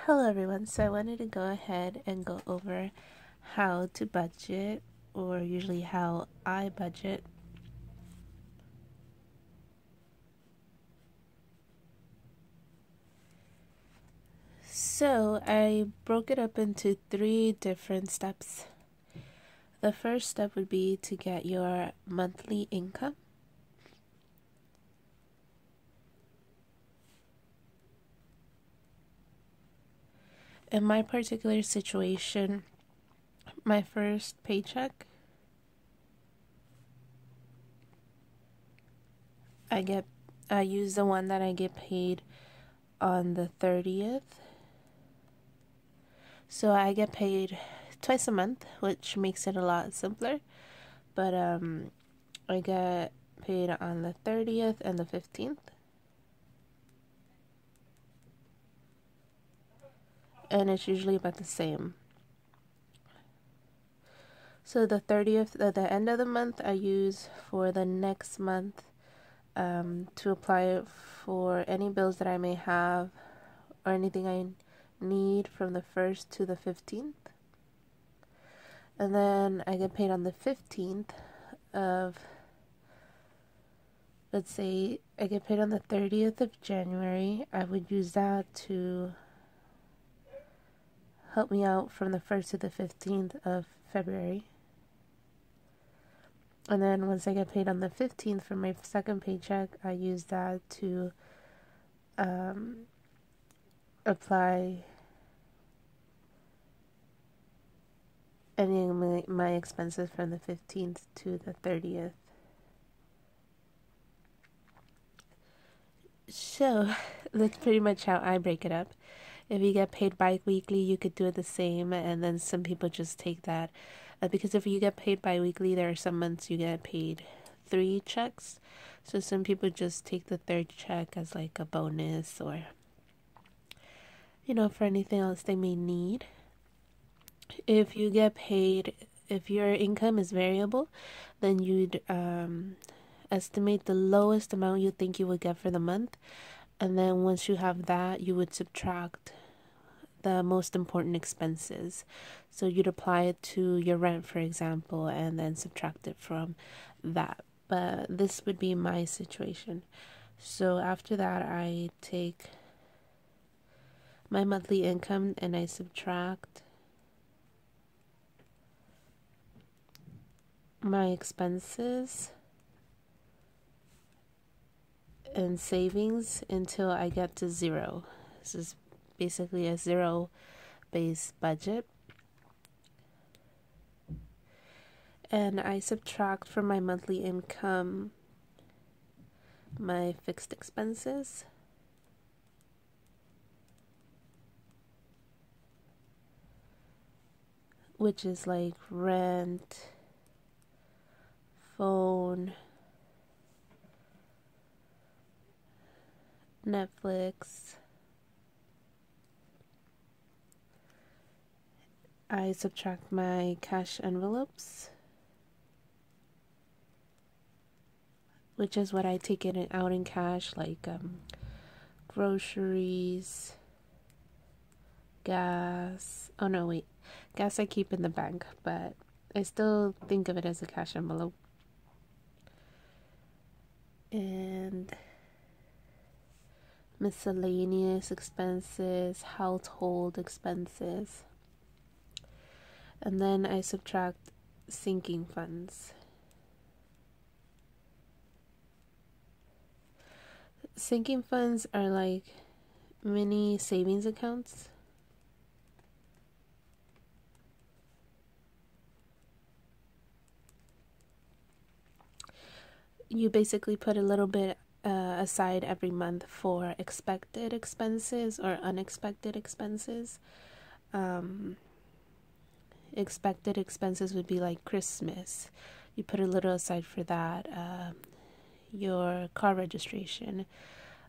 Hello everyone, so I wanted to go ahead and go over how to budget, or usually how I budget. So I broke it up into 3 different steps. The first step would be to get your monthly income. In my particular situation, my first paycheck, I use the one that I get paid on the 30th. So I get paid twice a month, which makes it a lot simpler. But I get paid on the 30th and the 15th. And it's usually about the same. So the 30th, at the end of the month, I use for the next month to apply for any bills that I may have or anything I need from the 1st to the 15th. And then I get paid on the 15th of, let's say I get paid on the 30th of January. I would use that to help me out from the 1st to the 15th of February. And then once I get paid on the 15th for my second paycheck, I use that to apply any of my expenses from the 15th to the 30th. So that's pretty much how I break it up. If you get paid bi-weekly, you could do it the same, and then some people just take that. Because if you get paid bi-weekly, there are some months you get paid 3 checks. So some people just take the 3rd check as like a bonus, or, for anything else they may need. If you get paid, if your income is variable, then you'd estimate the lowest amount you think you would get for the month. And then once you have that, you would subtract the most important expenses. So you'd apply it to your rent, for example, and then subtract it from that. But this would be my situation. So after that, I take my monthly income and I subtract my expenses and savings until I get to 0. This is basically a 0-based budget. And I subtract from my monthly income my fixed expenses, which is like rent, phone, Netflix. I subtract my cash envelopes, which is what I take it out in cash, like groceries, gas. Oh no, wait. Gas I keep in the bank, but I still think of it as a cash envelope. And miscellaneous expenses, household expenses. And then I subtract sinking funds. Sinking funds are like mini savings accounts. You basically put a little bit aside every month for expected expenses or unexpected expenses. Expected expenses would be like Christmas. You put a little aside for that. Your car registration.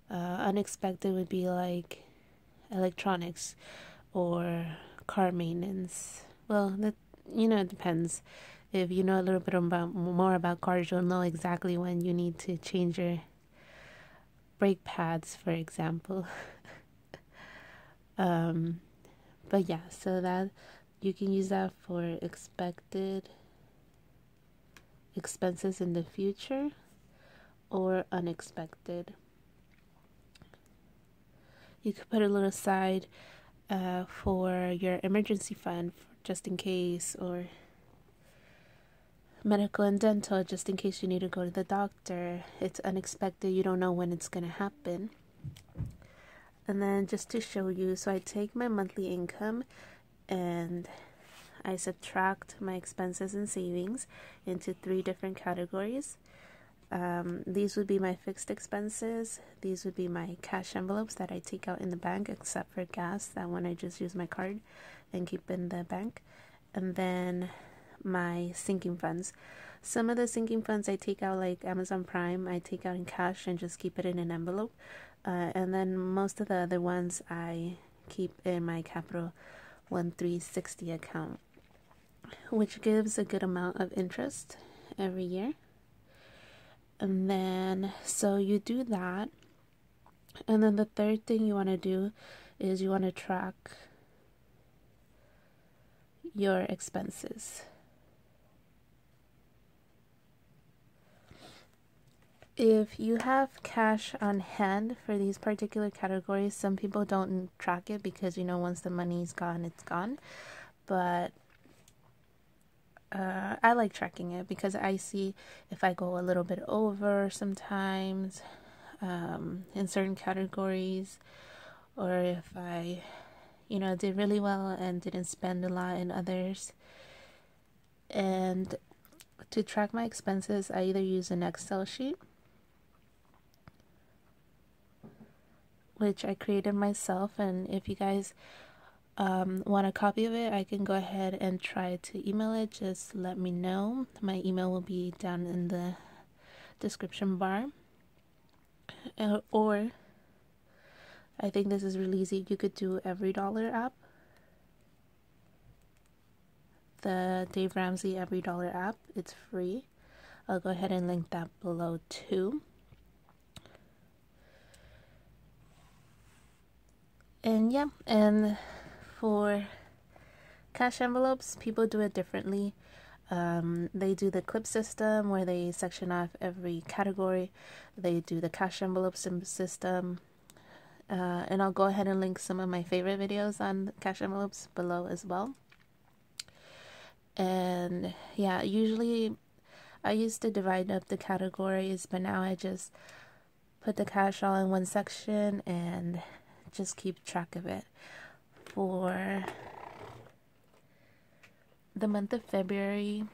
Unexpected would be like electronics or car maintenance. Well, it depends. If you know a little bit more about cars, you'll know exactly when you need to change your brake pads, for example. But yeah, so that you can use that for expected expenses in the future or unexpected. You could put a little aside for your emergency fund, just in case, or medical and dental, just in case you need to go to the doctor. It's unexpected, you don't know when it's going to happen. And then just to show you, so I take my monthly income and I subtract my expenses and savings into 3 different categories. These would be my fixed expenses. These would be my cash envelopes that I take out in the bank, except for gas. That one I just use my card and keep in the bank. And then my sinking funds. Some of the sinking funds I take out, like Amazon Prime, I take out in cash and just keep it in an envelope. And then most of the other ones I keep in my Capital 1360 account, which gives a good amount of interest every year. And then, so you do that. And then the third thing you want to do is you want to track your expenses. If you have cash on hand for these particular categories, some people don't track it because, you know, once the money's gone, it's gone. But I like tracking it because I see if I go a little bit over sometimes in certain categories, or if I, you know, did really well and didn't spend a lot in others. And to track my expenses, I either use an Excel sheet, which I created myself, and if you guys want a copy of it, I can go ahead and try to email it. Just let me know. My email will be down in the description bar. Or I think this is really easy. You could do EveryDollar app, the Dave Ramsey EveryDollar app. It's free. I'll go ahead and link that below too. And yeah, and for cash envelopes, people do it differently. They do the clip system where they section off every category. They do the cash envelope system. And I'll go ahead and link some of my favorite videos on cash envelopes below as well. And yeah, usually I used to divide up the categories, but now I just put the cash all in one section and just keep track of it. For the month of February,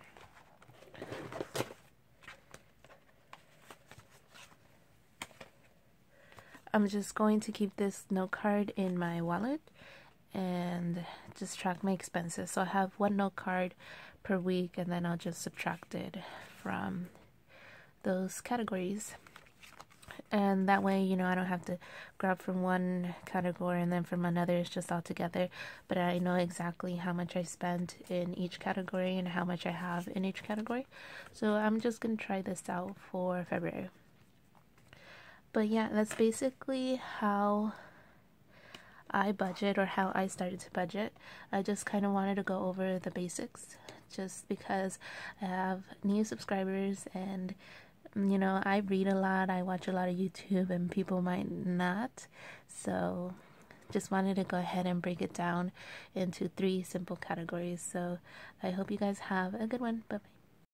I'm just going to keep this note card in my wallet and just track my expenses. So I have 1 note card per week, and then I'll just subtract it from those categories. And that way, you know, I don't have to grab from one category and then from another. It's just all together. But I know exactly how much I spent in each category and how much I have in each category. So I'm just going to try this out for February. But yeah, that's basically how I budget, or how I started to budget. I just kind of wanted to go over the basics just because I have new subscribers, and you know, I read a lot, I watch a lot of YouTube, and people might not. So just wanted to go ahead and break it down into 3 simple categories. So I hope you guys have a good one. Bye bye.